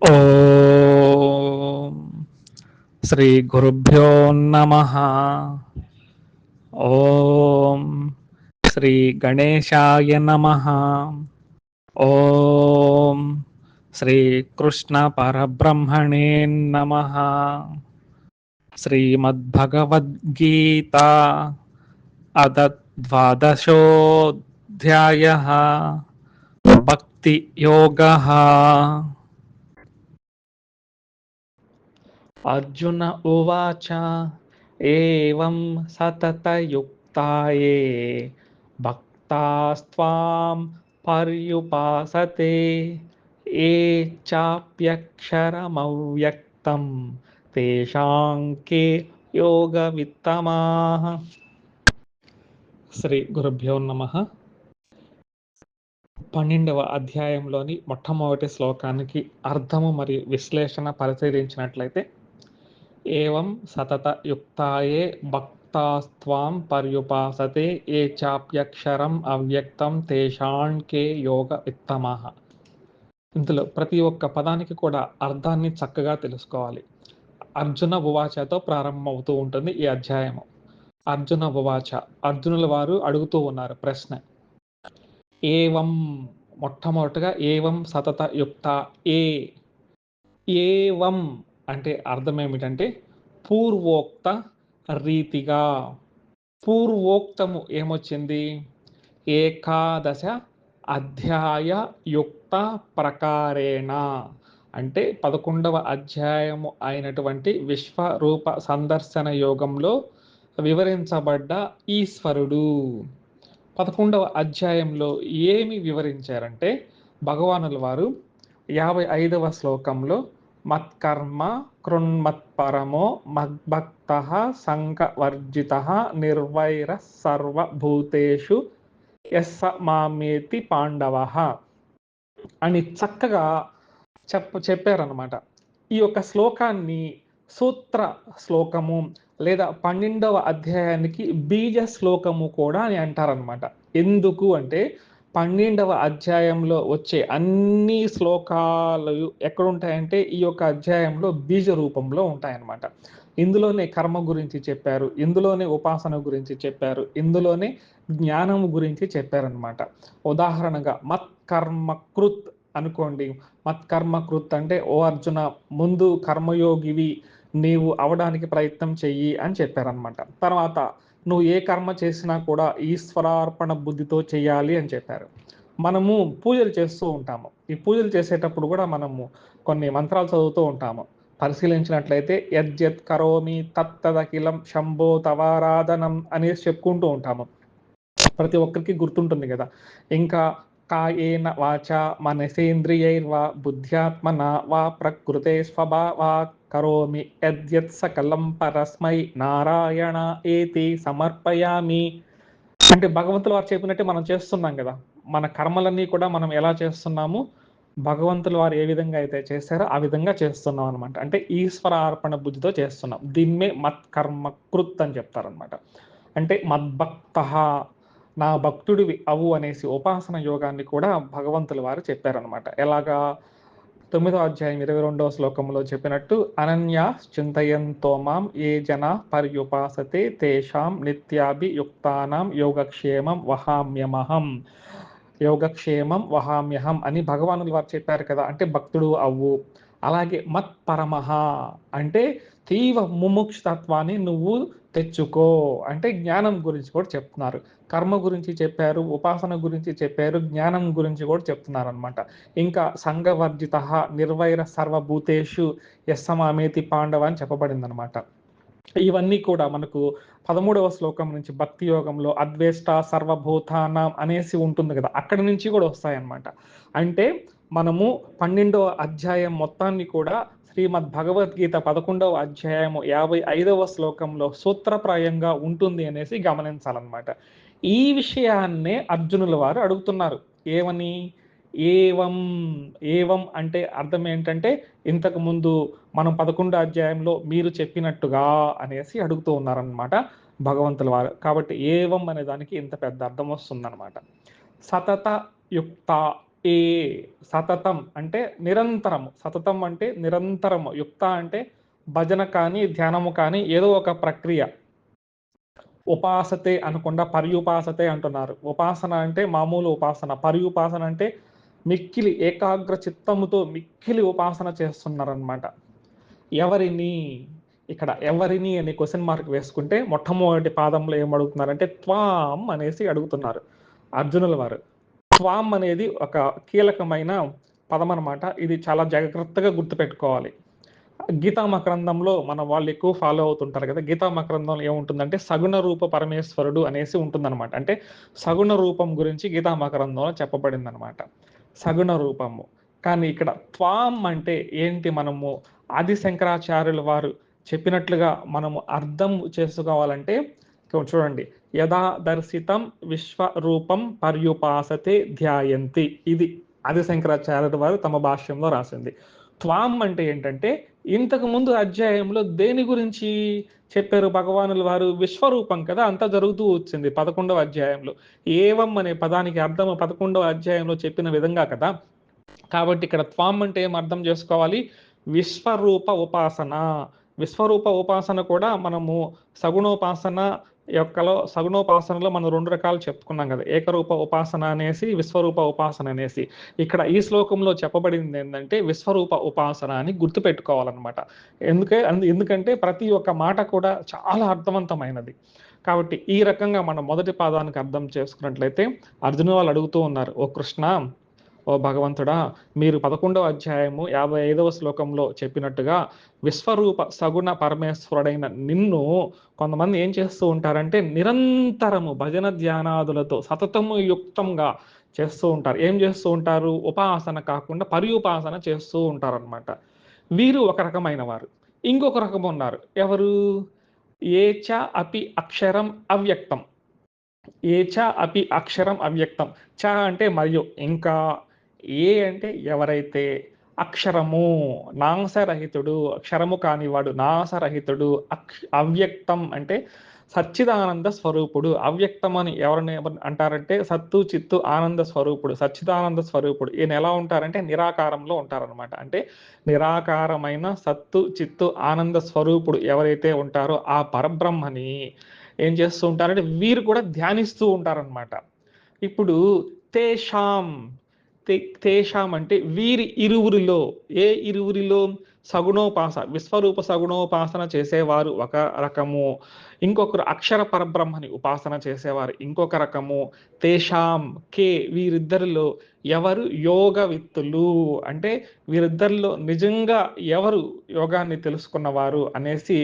ఓం శ్రీ గురుభ్యో నమః. ఓం శ్రీ గణేశాయ నమః. ఓం శ్రీ కృష్ణ పరబ్రహ్మణే నమః. శ్రీమద్భగవద్గీత అద ద్వాదశోऽధ్యాయః భక్తి యోగః. అర్జున ఉవాచ ఏవం సతతయుక్తాయే భక్తాస్త్వాం పర్యుపాసతే ఏ చాప్యక్షరమవ్యక్తం తేషాం కే యోగవిత్తమాః. శ్రీ గురుభ్యో నమః. 12వ అధ్యాయంలోని మొట్టమొదటి శ్లోకానికి అర్థము మరియు విశ్లేషణ పరిశీలించినట్లయితే, ఏవం సతత యుక్తాయే భక్తాస్త్వాం పర్యుపాసతే ఏ చాప్యక్షరం అవ్యక్తం తేషాంకే యోగ విత్తమః. ఇందులో ప్రతి ఒక్క పదానికి కూడా అర్థాన్ని చక్కగా తెలుసుకోవాలి. అర్జున ఉవాచతో ప్రారంభమవుతూ ఉంటుంది ఈ అధ్యాయము. అర్జున ఉవాచ, అర్జునుల వారు అడుగుతూ ఉన్నారు ప్రశ్న. ఏవం, మొట్టమొదటిగా ఏవం సతత యుక్త. ఏవం అంటే అర్థం ఏమిటంటే పూర్వోక్త రీతిగా. పూర్వోక్తము ఏమొచ్చింది? ఏకాదశ అధ్యాయ యుక్త ప్రకారేణ అంటే 11వ అధ్యాయము అయినటువంటి విశ్వరూప సందర్శన యోగంలో వివరించబడ్డ ఈశ్వరుడు. 11వ అధ్యాయంలో ఏమి వివరించారంటే, భగవానుల వారు 55వ శ్లోకంలో మత్కర్మ కృన్మత్పరమో మద్భక్త సంగవర్జిత నిర్వైర సర్వభూతేషు యస్స మామేతి పాండవ అని చక్కగా చెప్పారనమాట. ఈ యొక్క శ్లోకాన్ని సూత్ర శ్లోకము లేదా 12వ అధ్యాయానికి బీజ శ్లోకము కూడా అని అంటారనమాట. ఎందుకు అంటే 12వ అధ్యాయంలో వచ్చే అన్ని శ్లోకాలు ఎక్కడుంటాయంటే ఈ యొక్క అధ్యాయంలో బీజ రూపంలో ఉంటాయన్నమాట. ఇందులోనే కర్మ గురించి చెప్పారు, ఇందులోనే ఉపాసన గురించి చెప్పారు, ఇందులోనే జ్ఞానం గురించి చెప్పారనమాట. ఉదాహరణగా మత్కర్మకృత్ అనుకోండి. మత్కర్మకృత్ అంటే, ఓ అర్జున, ముందు కర్మయోగివి నీవు అవడానికి ప్రయత్నం చెయ్యి అని చెప్పారనమాట. తర్వాత నువ్వు ఏ కర్మ చేసినా కూడా ఈశ్వరార్పణ బుద్ధితో చేయాలి అని చెప్పారు. మనము పూజలు చేస్తూ ఉంటాము. ఈ పూజలు చేసేటప్పుడు కూడా మనము కొన్ని మంత్రాలు చదువుతూ ఉంటాము. పరిశీలించినట్లయితే యద్యత్ కరోమి తత్తదఖిలం శంభో తవారాధనం అనేసి చెప్పుకుంటూ ఉంటాము. ప్రతి ఒక్కరికి గుర్తుంటుంది కదా. ఇంకా కాయేన వాచ మనసేంద్రియైర్వా బుద్ధ్యాత్మన వా ప్రకృతే స్వభావాత్ కరోమి యద్యత్ సకలం పరస్మై నారాయణ ఏతి సమర్పయామి. అంటే భగవంతుల వారు చెప్పినట్టే మనం చేస్తున్నాం కదా. మన కర్మలన్నీ కూడా మనం ఎలా చేస్తున్నాము, భగవంతుల వారు ఏ విధంగా అయితే చేశారో ఆ విధంగా చేస్తున్నాం అనమాట. అంటే ఈశ్వర అర్పణ బుద్ధితో చేస్తున్నాం. దీన్నే మత్కర్మ కృత్ అని చెప్తారనమాట. అంటే మద్భక్త, నా భక్తుడివి అవు అనేసి ఉపాసన యోగాన్ని కూడా భగవంతుల వారు చెప్పారనమాట. ఎలాగా? 9వ అధ్యాయం 22వ శ్లోకంలో చెప్పినట్టు, అనన్యా చింతయంతో మాం ఏ జన పర్యుపాసతే తేషాం నిత్యాభియుక్తానాం యోగక్షేమం వహామ్యహం అని భగవానులు వారు చెప్పారు కదా. అంటే భక్తుడు అవ్వు. అలాగే మత్పరమః అంటే తీవ్ర ముముక్షతత్వాన్ని నువ్వు తెచ్చుకో అంటే జ్ఞానం గురించి కూడా చెప్తున్నారు. కర్మ గురించి చెప్పారు, ఉపాసన గురించి చెప్పారు, జ్ఞానం గురించి కూడా చెప్తున్నారు అనమాట. ఇంకా సంగవర్జిత నిర్వైర సర్వభూతేషు యస్సమామేతి పాండవ అని చెప్పబడింది అనమాట. ఇవన్నీ కూడా మనకు 13వ శ్లోకం నుంచి భక్తి యోగంలో అద్వేష్ట సర్వభూతానాం అనేసి ఉంటుంది కదా, అక్కడి నుంచి కూడా వస్తాయన్నమాట. అంటే మనము 12వ అధ్యాయం మొత్తాన్ని కూడా శ్రీమద్ భగవద్గీత 11వ అధ్యాయము 55వ శ్లోకంలో సూత్రప్రాయంగా ఉంటుంది అనేసి గమనించాలన్నమాట. ఈ విషయాన్నే అర్జునుల వారు అడుగుతున్నారు. ఏమని? ఏవం. ఏవం అంటే అర్థం ఏంటంటే, ఇంతకు ముందు మనం 11వ అధ్యాయంలో మీరు చెప్పినట్టుగా అనేసి అడుగుతూ ఉన్నారనమాట భగవంతుల వారు. కాబట్టి ఏవం అనే దానికి ఇంత పెద్ద అర్థం వస్తుందన్నమాట. సతత యుక్త ఏ సతతం అంటే నిరంతరము, సతతం అంటే నిరంతరము, యుక్త అంటే భజన కానీ ధ్యానము కానీ ఏదో ఒక ప్రక్రియ. ఉపాసతే అనకుండా పర్యుపాసతే అంటున్నారు. ఉపాసన అంటే మామూలు ఉపాసన, పర్యుపాసన అంటే మిక్కిలి ఏకాగ్ర చిత్తముతో మిక్కిలి ఉపాసన చేస్తున్నారనమాట. ఎవరిని, ఇక్కడ ఎవరిని అని క్వశ్చన్ మార్క్ వేసుకుంటే మొట్టమొదటి పాదంలో ఏమడుగుతున్నారంటే త్వాం అనేసి అడుగుతున్నారు అర్జునుల వారు. త్వాం అనేది ఒక కీలకమైన పదం అనమాట. ఇది చాలా జాగ్రత్తగా గుర్తుపెట్టుకోవాలి. గీతా మకరందంలో మన వాళ్ళు ఎక్కువ ఫాలో అవుతుంటారు కదా. గీతా మకరందంలో ఏముంటుందంటే సగుణ రూప పరమేశ్వరుడు అనేసి ఉంటుందన్నమాట. అంటే సగుణ రూపం గురించి గీతా మకరందంలో చెప్పబడింది అనమాట, సగుణ రూపము. కానీ ఇక్కడ త్వాం అంటే ఏంటి, మనము ఆది శంకరాచార్యుల వారు చెప్పినట్లుగా మనము అర్థం చేసుకోవాలంటే చూడండి, యథా దర్శితం విశ్వరూపం పర్యుపాసతే ధ్యాయంతి, ఇది ఆది శంకరాచార్యుల వారు తమ భాష్యంలో రాసింది. త్వాం అంటే ఏంటంటే ఇంతకు ముందు అధ్యాయంలో దేని గురించి చెప్పారు భగవానుల వారు, విశ్వరూపం కదా, అంతా జరుగుతూ వచ్చింది 11వ అధ్యాయంలో. ఏవం అనే పదానికి అర్థం 11వ అధ్యాయంలో చెప్పిన విధంగా కదా. కాబట్టి ఇక్కడ త్వాం అంటే ఏం అర్థం చేసుకోవాలి, విశ్వరూప ఉపాసన. విశ్వరూప ఉపాసన కూడా మనము సగుణోపాసన సగుణోపాసనలో మనం 2 రకాలు చెప్పుకున్నాం కదా, ఏకరూప ఉపాసన అనేసి విశ్వరూప ఉపాసన అనేసి. ఇక్కడ ఈ శ్లోకంలో చెప్పబడింది ఏంటంటే విశ్వరూప ఉపాసన అని గుర్తుపెట్టుకోవాలన్నమాట. ఎందుకంటే ప్రతి ఒక్క మాట కూడా చాలా అర్థవంతమైనది. కాబట్టి ఈ రకంగా మనం మొదటి పాదానికి అర్థం చేసుకున్నట్లయితే అర్జున వాళ్ళు అడుగుతూ ఉన్నారు, ఓ కృష్ణ, ఓ భగవంతుడా, మీరు 11వ అధ్యాయము 55వ శ్లోకంలో చెప్పినట్టుగా విశ్వరూప సగుణ పరమేశ్వరుడైన నిన్ను కొంతమంది ఏం చేస్తూ ఉంటారంటే నిరంతరము భజన ధ్యానాదులతో సతతము యుక్తంగా చేస్తూ ఉంటారు. ఏం చేస్తూ ఉంటారు, ఉపాసన కాకుండా పర్యుపాసన చేస్తూ ఉంటారు అనమాట. వీరు ఒక రకమైన వారు. ఇంకొక రకం ఉన్నారు, ఎవరు, ఏచ అపి అక్షరం అవ్యక్తం. ఏచ అపి అక్షరం అవ్యక్తం. చ అంటే మరియు, ఇంకా ఏ అంటే ఎవరైతే, అక్షరము నాశరహితుడు, అక్షరము కానివాడు నాశరహితుడు, అవ్యక్తం అంటే సచ్చిదానంద స్వరూపుడు. అవ్యక్తం అని ఎవరిని అంటారంటే సత్తు చిత్తు ఆనంద స్వరూపుడు, సచ్చిదానంద స్వరూపుడు. ఈయన ఎలా ఉంటారంటే నిరాకారంలో ఉంటారనమాట. అంటే నిరాకారమైన సత్తు చిత్తు ఆనంద స్వరూపుడు ఎవరైతే ఉంటారో ఆ పరబ్రహ్మని ఏం చేస్తూ ఉంటారంటే వీరు కూడా ధ్యానిస్తూ ఉంటారనమాట. ఇప్పుడు తేషాం, తేషాం అంటే వీరి ఇరువురిలో, ఏ ఇరువురిలో, విశ్వరూప సగుణోపాసన చేసేవారు ఒక రకము, ఇంకొకరు అక్షర పరబ్రహ్మని ఉపాసన చేసేవారు ఇంకొక రకము. తేషాం కే, వీరిద్దరిలో ఎవరు యోగవిత్తులు, అంటే వీరిద్దరిలో నిజంగా ఎవరు యోగాన్ని తెలుసుకున్నవారు అనేసి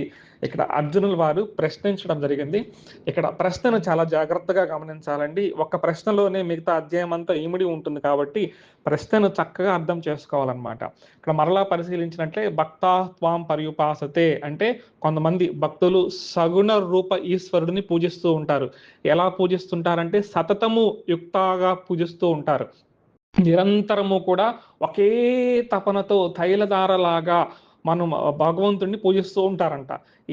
ఇక్కడ అర్జునుల వారు ప్రశ్నించడం జరిగింది. ఇక్కడ ప్రశ్నను చాలా జాగ్రత్తగా గమనించాలండి. ఒక ప్రశ్నలోనే మిగతా అధ్యాయం అంతా ఇమిడి ఉంటుంది కాబట్టి ప్రశ్నను చక్కగా అర్థం చేసుకోవాలన్నమాట. ఇక్కడ మరలా పరిశీలించినట్లే భక్తా త్వాం పర్యుపాసతే అంటే కొంతమంది భక్తులు సగుణ రూప ఈశ్వరుడిని పూజిస్తూ ఉంటారు. ఎలా పూజిస్తుంటారంటే సతతము యుక్తగా పూజిస్తూ ఉంటారు. నిరంతరము కూడా ఒకే తపనతో తైలధారలాగా మనం భగవంతుడిని పూజిస్తూ ఉంటారంట.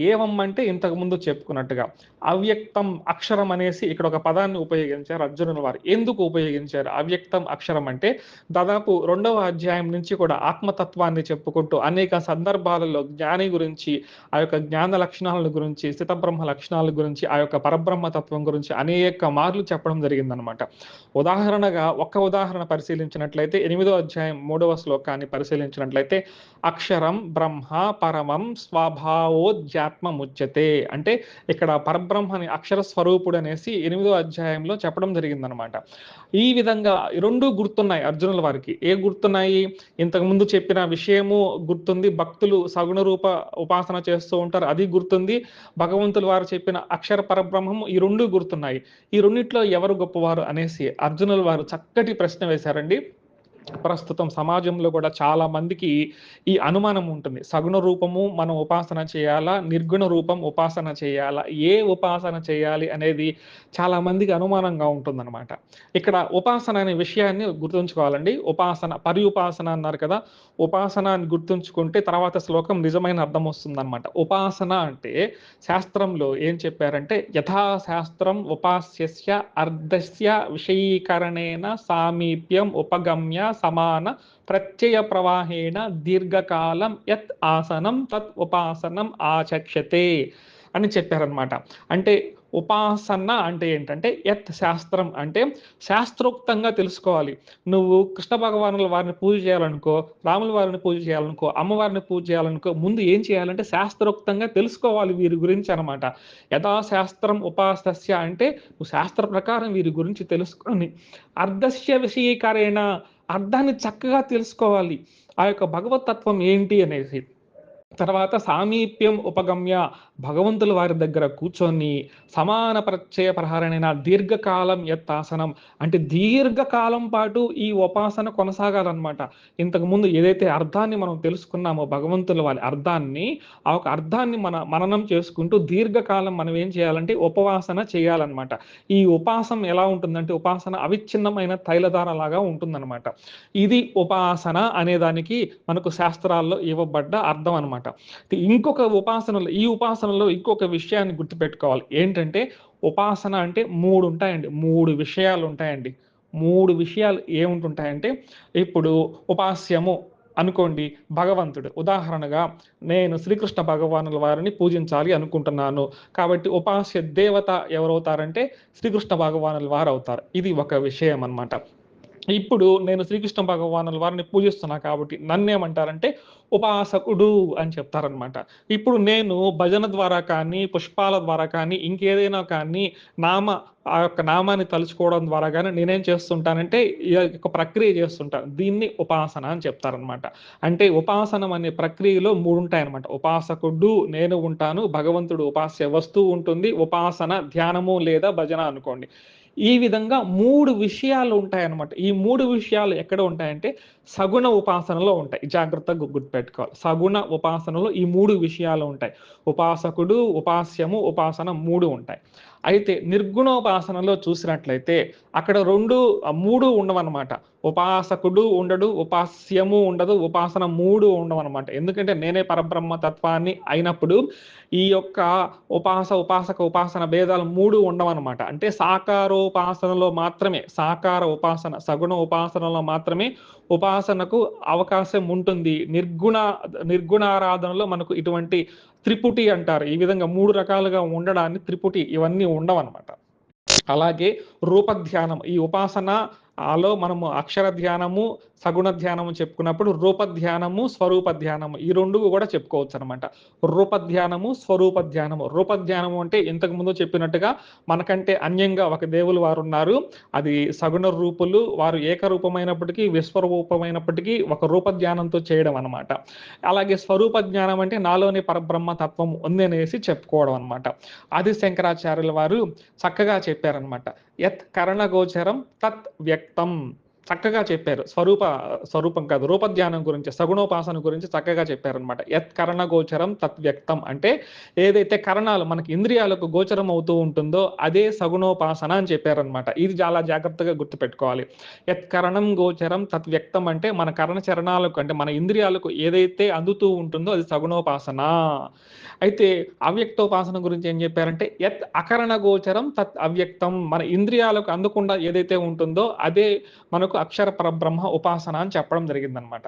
ఏవమ్మంటే ఇంతకు ముందు చెప్పుకున్నట్టుగా అవ్యక్తం అక్షరం అనేసి ఇక్కడ ఒక పదాన్ని ఉపయోగించారు అర్జునుల వారు. ఎందుకు ఉపయోగించారు అవ్యక్తం అక్షరం అంటే, దాదాపు 2వ అధ్యాయం నుంచి కూడా ఆత్మతత్వాన్ని చెప్పుకుంటూ అనేక సందర్భాలలో జ్ఞాని గురించి, ఆ యొక్క జ్ఞాన లక్షణాల గురించి, స్థితబ్రహ్మ లక్షణాల గురించి, ఆ యొక్క పరబ్రహ్మ తత్వం గురించి అనేక మార్లు చెప్పడం జరిగిందనమాట. ఉదాహరణగా ఒక్క ఉదాహరణ పరిశీలించినట్లయితే 8వ అధ్యాయం 3వ శ్లోకాన్ని పరిశీలించినట్లయితే అక్షరం బ్రహ్మ పరమం స్వభావోధ్యాత్మముచ్యతే అంటే ఇక్కడ పరబ్రహ్మని అక్షర స్వరూపుడు అనేసి 8వ అధ్యాయంలో చెప్పడం జరిగిందనమాట. ఈ విధంగా 2 గుర్తున్నాయి అర్జునుల వారికి. ఏ గుర్తున్నాయి, ఇంతకు ముందు చెప్పిన విషయము గుర్తుంది, భక్తులు సగుణ రూప ఉపాసన చేస్తూ ఉంటారు అది గుర్తుంది, భగవంతులు వారు చెప్పిన అక్షర పరబ్రహ్మము, ఈ 2 గుర్తున్నాయి. ఈ రెండిట్లో ఎవరు గొప్పవారు అనేసి అర్జునుల వారు చక్కటి ప్రశ్న వేశారండి. ప్రస్తుతం సమాజంలో కూడా చాలా మందికి ఈ అనుమానం ఉంటుంది. సగుణ రూపము మనం ఉపాసన చేయాలా? నిర్గుణ రూపం ఉపాసన చేయాలా? ఏ ఉపాసన చేయాలి అనేది చాలా మందికి అనుమానంగా ఉంటుందనమాట. ఇక్కడ ఉపాసన అనే విషయాన్ని గుర్తుంచుకోవాలండి. ఉపాసన, పర్యుపాసన అన్నారు కదా! ఉపాసన అని గుర్తుంచుకుంటే తర్వాత శ్లోకం నిజమైన అర్థం వస్తుందనమాట. ఉపాసన అంటే శాస్త్రంలో ఏం చెప్పారంటే, యథాశాస్త్రం ఉపాస్యస్య అర్ధస్య విషయీకరణేన సామీప్యం ఉపగమ్య సమాన ప్రత్యయ ప్రవాహేణ దీర్ఘకాలం యత్ ఆసనం తత్ ఉపాసనం ఆచక్ష్యతే అని చెప్పారనమాట. అంటే ఉపాసన అంటే ఏంటంటే, యత్ శాస్త్రం అంటే శాస్త్రోక్తంగా తెలుసుకోవాలి. నువ్వు కృష్ణ భగవానుల వారిని పూజ చేయాలనుకో, రాముల వారిని పూజ చేయాలనుకో, అమ్మవారిని పూజ చేయాలనుకో, ముందు ఏం చేయాలంటే శాస్త్రోక్తంగా తెలుసుకోవాలి వీరి గురించి అనమాట. యథాశాస్త్రం ఉపాసస్య అంటే నువ్వు శాస్త్ర ప్రకారం వీరి గురించి తెలుసుకొని అర్ధస్య విషయీకరేణ అర్థాన్ని చక్కగా తెలుసుకోవాలి. ఆ యొక్క భగవతత్వం ఏంటి అనేసి. తర్వాత సామీప్యం ఉపగమ్య భగవంతుల వారి దగ్గర కూర్చొని సమాన ప్రత్యయ ప్రహరణైన దీర్ఘకాలం యత్తాసనం అంటే దీర్ఘకాలం పాటు ఈ ఉపాసన కొనసాగాలన్నమాట. ఇంతకుముందు ఏదైతే అర్థాన్ని మనం తెలుసుకున్నామో భగవంతుల వారి అర్థాన్ని, ఆ ఒక అర్థాన్ని మననం చేసుకుంటూ దీర్ఘకాలం మనం ఏం చేయాలంటే ఉపవాసన చేయాలన్నమాట. ఈ ఉపాసం ఎలా ఉంటుందంటే ఉపాసన అవిచ్ఛిన్నమైన తైలధార లాగా ఉంటుందన్నమాట. ఇది ఉపాసన అనే దానికి మనకు శాస్త్రాల్లో ఇవ్వబడ్డ అర్థం అనమాట. ఇంకొక ఉపాసనలో ఈ ఉపాసనలో ఇంకొక విషయాన్ని గుర్తుపెట్టుకోవాలి. ఏంటంటే ఉపాసన అంటే 3 ఉంటాయండి. 3 విషయాలు ఉంటాయండి. 3 విషయాలు ఏముంటుంటాయంటే ఇప్పుడు ఉపాస్యము అనుకోండి భగవంతుడు. ఉదాహరణగా నేను శ్రీకృష్ణ భగవానుల వారిని పూజించాలి అనుకుంటున్నాను. కాబట్టి ఉపాస్య దేవత ఎవరవుతారంటే శ్రీకృష్ణ భగవానుల వారు అవుతారు. ఇది ఒక విషయం అన్నమాట. ఇప్పుడు నేను శ్రీకృష్ణ భగవానుల వారిని పూజిస్తున్నా కాబట్టి నన్నేమంటారంటే ఉపాసకుడు అని చెప్తారనమాట. ఇప్పుడు నేను భజన ద్వారా కానీ, పుష్పాల ద్వారా కానీ, ఇంకేదైనా కానీ ఆ యొక్క నామాన్ని తలుచుకోవడం ద్వారా గానీ నేనేం చేస్తుంటానంటే ఈ యొక్క ప్రక్రియ చేస్తుంటాను. దీన్ని ఉపాసన అని చెప్తారనమాట. అంటే ఉపాసనం అనే ప్రక్రియలో 3 ఉంటాయనమాట. ఉపాసకుడు నేను ఉంటాను, భగవంతుడు ఉపాస్య వస్తువు ఉంటుంది, ఉపాసన ధ్యానము లేదా భజన అనుకోండి. ఈ విధంగా 3 విషయాలు ఉంటాయన్నమాట. ఈ 3 విషయాలు ఎక్కడ ఉంటాయంటే సగుణ ఉపాసనలో ఉంటాయి. జాగ్రత్తగా గుర్తుపెట్టుకోవాలి. సగుణ ఉపాసనలో ఈ 3 విషయాలు ఉంటాయి. ఉపాసకుడు, ఉపాస్యము, ఉపాసన 3 ఉంటాయి. అయితే నిర్గుణోపాసనలో చూసినట్లయితే అక్కడ 3 ఉండవన్నమాట. ఉపాసకుడు ఉండడు, ఉపాస్యము ఉండదు, ఉపాసన 3 ఉండవన్నమాట. ఎందుకంటే నేనే పరబ్రహ్మ తత్వాన్ని అయినప్పుడు ఈ యొక్క ఉపాసక ఉపాసన భేదాలు 3 ఉండవన్నమాట. అంటే సాకారోపాసనలో మాత్రమే, సాకార ఉపాసన సగుణ ఉపాసనలో మాత్రమే ఉపాసనకు అవకాశం ఉంటుంది. నిర్గుణారాధనలో మనకు ఇటువంటి త్రిపుటి అంటారు. ఈ విధంగా 3 రకాలుగా ఉండడాన్ని త్రిపుటి ఇవన్నీ ఉండవన్నమాట. అలాగే రూపధ్యానం ఈ ఉపాసన ఆలో మనము అక్షర ధ్యానము, సగుణ ధ్యానము చెప్పుకున్నప్పుడు రూపధ్యానము, స్వరూప ధ్యానము ఈ 2 కూడా చెప్పుకోవచ్చనమాట. రూపధ్యానము, స్వరూప ధ్యానము. రూపధ్యానము అంటే ఇంతకు ముందు చెప్పినట్టుగా మనకంటే అన్యంగా ఒక దేవులు వారున్నారు. అది సగుణ రూపులు. వారు ఏకరూపమైనప్పటికీ, విశ్వరూపమైనప్పటికీ ఒక రూపధ్యానంతో చేయడం అనమాట. అలాగే స్వరూప జ్ఞానం అంటే నాలోని పరబ్రహ్మ తత్వం ఉంది అనేసి చెప్పుకోవడం అనమాట. ఆది శంకరాచార్యుల వారు చక్కగా చెప్పారనమాట. యత్ కరణగోచరం తత్ వ్యక్తం చక్కగా చెప్పారు. స్వరూపం కాదు రూపధ్యానం గురించి, సగుణోపాసన గురించి చక్కగా చెప్పారనమాట. యత్ కరణగోచరం తత్ వ్యక్తం అంటే ఏదైతే కరణాలు మనకి ఇంద్రియాలకు గోచరం అవుతూ ఉంటుందో అదే సగుణోపాసన అని చెప్పారనమాట. ఇది చాలా జాగ్రత్తగా గుర్తుపెట్టుకోవాలి. యత్ కరణం గోచరం తత్ వ్యక్తం అంటే మన కరణ చరణాలకు అంటే మన ఇంద్రియాలకు ఏదైతే అందుతూ ఉంటుందో అది సగుణోపాసన. అయితే అవ్యక్తోపాసన గురించి ఏం చెప్పారంటే యత్ అకరణ గోచరం తత్ అవ్యక్తం మన ఇంద్రియాలకు అందకుండా ఏదైతే ఉంటుందో అదే మనకు అక్షర పరబ్రహ్మ ఉపాసన అని చెప్పడం జరిగిందనమాట.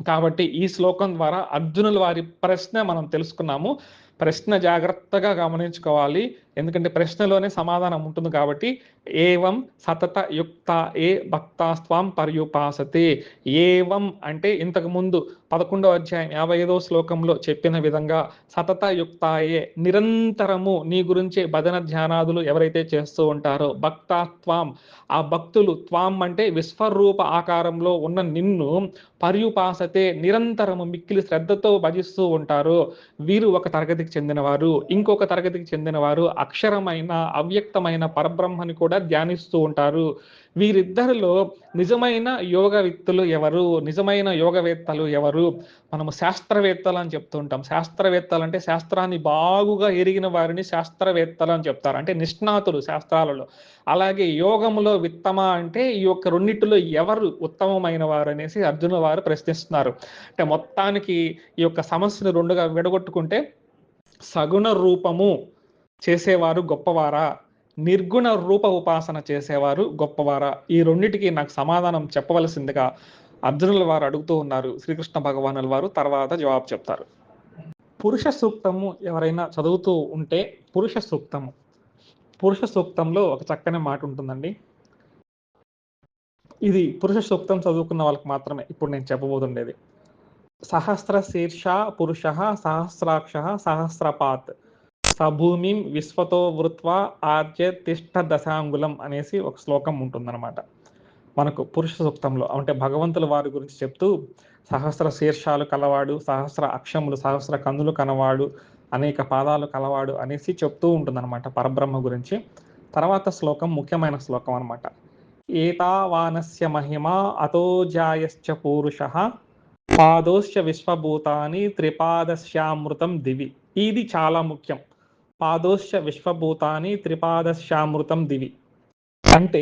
కాబట్టి ఈ శ్లోకం ద్వారా అర్జునుల వారి ప్రశ్న మనం తెలుసుకున్నాము. ప్రశ్న జాగ్రత్తగా గమనించుకోవాలి. ఎందుకంటే ప్రశ్నలోనే సమాధానం ఉంటుంది కాబట్టి ఏవం సతత యుక్త ఏ భక్తాస్త్వం పర్యుపాసతే. ఏవం అంటే ఇంతకు ముందు 11వ అధ్యాయం 55వ శ్లోకంలో చెప్పిన విధంగా సతత యుక్తాయే నిరంతరము నీ గురించే భజన ధ్యానాదులు ఎవరైతే చేస్తూ ఉంటారో భక్తాత్వం ఆ భక్తులు త్వాం అంటే విశ్వరూప ఆకారంలో ఉన్న నిన్ను పర్యుపాసతే నిరంతరము మిక్కిలి శ్రద్ధతో భజిస్తూ ఉంటారు. వీరు ఒక తరగతికి చెందినవారు, ఇంకొక తరగతికి చెందినవారు అక్షరమైన అవ్యక్తమైన పరబ్రహ్మని కూడా ధ్యానిస్తూ ఉంటారు. వీరిద్దరిలో నిజమైన యోగవిత్తులు ఎవరు, నిజమైన యోగవేత్తలు ఎవరు? మనము శాస్త్రవేత్తలు అని చెప్తూ ఉంటాం. శాస్త్రవేత్తలు అంటే శాస్త్రాన్ని బాగుగా ఎరిగిన వారిని శాస్త్రవేత్తలు అని చెప్తారు, అంటే నిష్ణాతులు శాస్త్రాలలో. అలాగే యోగములో విత్తమ అంటే ఈ యొక్క రెండిటిలో ఎవరు ఉత్తమమైన వారు అనేసి అర్జునుల వారు ప్రశ్నిస్తున్నారు. అంటే మొత్తానికి ఈ యొక్క సమస్యను రెండుగా విడగొట్టుకుంటే, సగుణ రూపము చేసేవారు గొప్పవారా, నిర్గుణ రూప ఉపాసన చేసేవారు గొప్పవారా? ఈ రెండిటికి నాకు సమాధానం చెప్పవలసిందిగా అర్జునుల వారు అడుగుతూ ఉన్నారు. శ్రీకృష్ణ భగవానుల వారు తర్వాత జవాబు చెప్తారు. పురుష సూక్తము ఎవరైనా చదువుతూ ఉంటే, పురుష సూక్తంలో ఒక చక్కని మాట ఉంటుందండి. ఇది పురుష సూక్తం చదువుకున్న వాళ్ళకి మాత్రమే ఇప్పుడు నేను చెప్పబోతుండేది. సహస్ర శీర్ష పురుష సహస్రాక్ష సహస్రపాత్ సభూమిం విశ్వతో వృత్వా ఆర్జే తిష్ట దశాంగులం అనేసి ఒక శ్లోకం ఉంటుందన్నమాట మనకు పురుష సూక్తంలో. అంటే భగవంతుల వారి గురించి చెప్తూ, సహస్ర శీర్షాలు కలవాడు, సహస్ర అక్షములు సహస్ర కన్నులు కలవాడు, అనేక పాదాలు కలవాడు అనేసి చెప్తూ ఉంటుందన్నమాట పరబ్రహ్మ గురించి. తర్వాత శ్లోకం ముఖ్యమైన శ్లోకం అనమాట. ఏతావానస్య మహిమ అతోజాయశ్చ పూరుషః పాదోశ్చ విశ్వభూతాని త్రిపాదశ్యామృతం దివి. ఇది చాలా ముఖ్యం. పాదోశ్చ విశ్వభూతాని త్రిపాదశ్యామృతం దివి అంటే,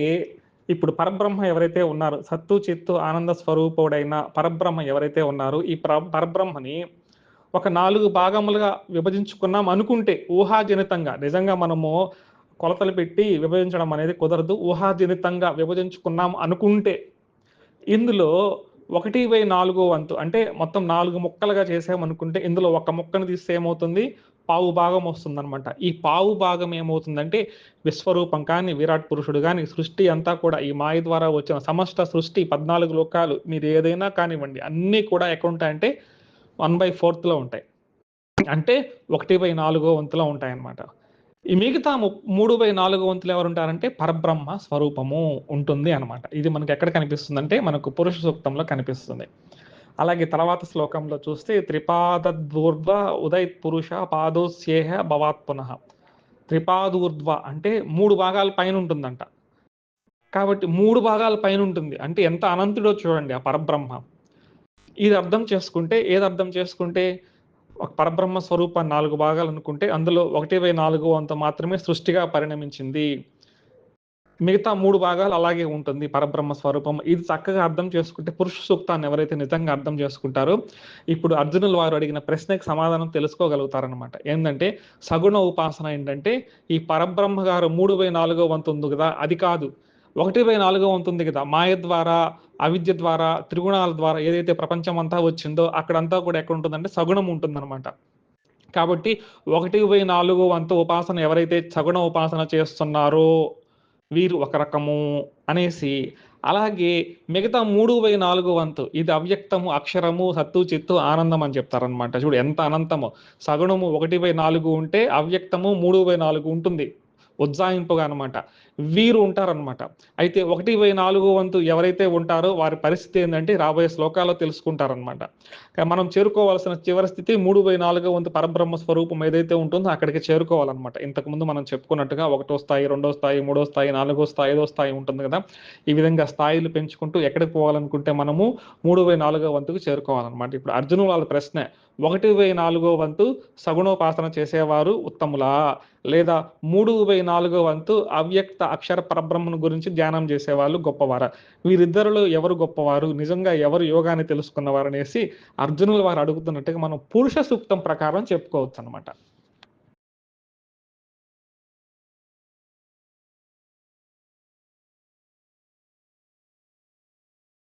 ఇప్పుడు పరబ్రహ్మ ఎవరైతే ఉన్నారో, సత్తు చిత్తు ఆనంద స్వరూపుడైన పరబ్రహ్మ ఎవరైతే ఉన్నారో, ఈ పరబ్రహ్మని ఒక 4 భాగములుగా విభజించుకున్నాం అనుకుంటే, ఊహాజనితంగా, నిజంగా మనము కొలతలు పెట్టి విభజించడం అనేది కుదరదు, ఊహాజనితంగా విభజించుకున్నాం అనుకుంటే, ఇందులో 1/4 వంతు అంటే మొత్తం 4 ముక్కలుగా చేసామనుకుంటే, ఇందులో ఒక ముక్కను తీస్తే ఏమవుతుంది, పావు భాగం వస్తుందన్నమాట. ఈ పావు భాగం ఏమవుతుందంటే విశ్వరూపం కానీ, విరాట్ పురుషుడు కానీ, సృష్టి అంతా కూడా ఈ మాయ ద్వారా వచ్చిన సమస్త సృష్టి 14 లోకాలు మీరు ఏదైనా కానివ్వండి, అన్నీ కూడా ఎక్కడ ఉంటాయంటే 1/4లో ఉంటాయి. అంటే 1/4 వంతులో ఉంటాయన్నమాట. ఈ మిగతా 3/4 వంతులు ఎవరు ఉంటారంటే పరబ్రహ్మ స్వరూపము ఉంటుంది అనమాట. ఇది మనకి ఎక్కడ కనిపిస్తుందంటే మనకు పురుష సూక్తంలో కనిపిస్తుంది. అలాగే తర్వాత శ్లోకంలో చూస్తే, త్రిపాదూర్ధ్వ ఉదయత్ పురుష పాదోస్యేహ భవాత్ పునః. త్రిపాదూర్ధ్వ అంటే 3 భాగాల పైన ఉంటుందంట. కాబట్టి 3 భాగాల పైన ఉంటుంది అంటే ఎంత అనంతుడో చూడండి ఆ పరబ్రహ్మ. ఇది అర్థం చేసుకుంటే, ఏది అర్థం చేసుకుంటే, ఒక పరబ్రహ్మ స్వరూపాన్ని 4 భాగాలు అనుకుంటే అందులో 1/4 వంతు మాత్రమే సృష్టిగా పరిణమించింది. మిగతా 3 భాగాలు అలాగే ఉంటుంది పరబ్రహ్మ స్వరూపం. ఇది చక్కగా అర్థం చేసుకుంటే, పురుష సూక్తాన్ని ఎవరైతే నిజంగా అర్థం చేసుకుంటారో, ఇప్పుడు అర్జునుల వారు అడిగిన ప్రశ్నకి సమాధానం తెలుసుకోగలుగుతారనమాట. ఏంటంటే, సగుణ ఉపాసన ఏంటంటే, ఈ పరబ్రహ్మ గారు 3/4 వంతు ఉంది కదా, అది కాదు. 1/4 వంతు ఉంది కదా, మాయ ద్వారా, అవిద్య ద్వారా, త్రిగుణాల ద్వారా ఏదైతే ప్రపంచం అంతా వచ్చిందో అక్కడంతా కూడా ఎక్కడ ఉంటుందంటే సగుణం ఉంటుందన్నమాట. కాబట్టి 1/4 వంతు ఉపాసన ఎవరైతే సగుణ ఉపాసన చేస్తున్నారో వీరు ఒక రకము అనేసి, అలాగే మిగతా 3/4 వంతు ఇది అవ్యక్తము, అక్షరము, సత్తు చిత్తు ఆనందం అని చెప్తారనమాట. చూడు ఎంత అనంతమో. సగుణము 1/4 ఉంటే అవ్యక్తము 3/4 ఉంటుంది ఉజ్జాయింపుగా అనమాట. వీరు ఉంటారనమాట. అయితే 1/4 వంతు ఎవరైతే ఉంటారో వారి పరిస్థితి ఏంటంటే రాబోయే శ్లోకాల్లో తెలుసుకుంటారనమాట. మనం చేరుకోవాల్సిన చివరి స్థితి 3/4 వంతు పరబ్రహ్మ స్వరూపం ఏదైతే ఉంటుందో అక్కడికి చేరుకోవాలన్నమాట. ఇంతకుముందు మనం చెప్పుకున్నట్టుగా 1వ స్థాయి, 2వ స్థాయి, 3వ స్థాయి, 4వ స్థాయి, 5వ స్థాయి ఉంటుంది కదా. ఈ విధంగా స్థాయిలు పెంచుకుంటూ ఎక్కడికి పోవాలనుకుంటే మనము 3/4 వంతుకు చేరుకోవాలన్నమాట. ఇప్పుడు అర్జునుడు వాళ్ళ ప్రశ్న, 1/4 వంతు సగుణోపాసన చేసేవారు ఉత్తములా, లేదా 3/4 వంతు అవ్యక్త అక్షర పరబ్రహ్మను గురించి ధ్యానం చేసేవాళ్ళు గొప్పవారా? వీరిద్దరిలో ఎవరు గొప్పవారు, నిజంగా ఎవరు యోగాన్ని తెలుసుకున్నవారు అనేసి అర్జునుల వారు అడుగుతున్నట్టుగా మనం పురుష సూక్తం ప్రకారం చెప్పుకోవచ్చు అనమాట.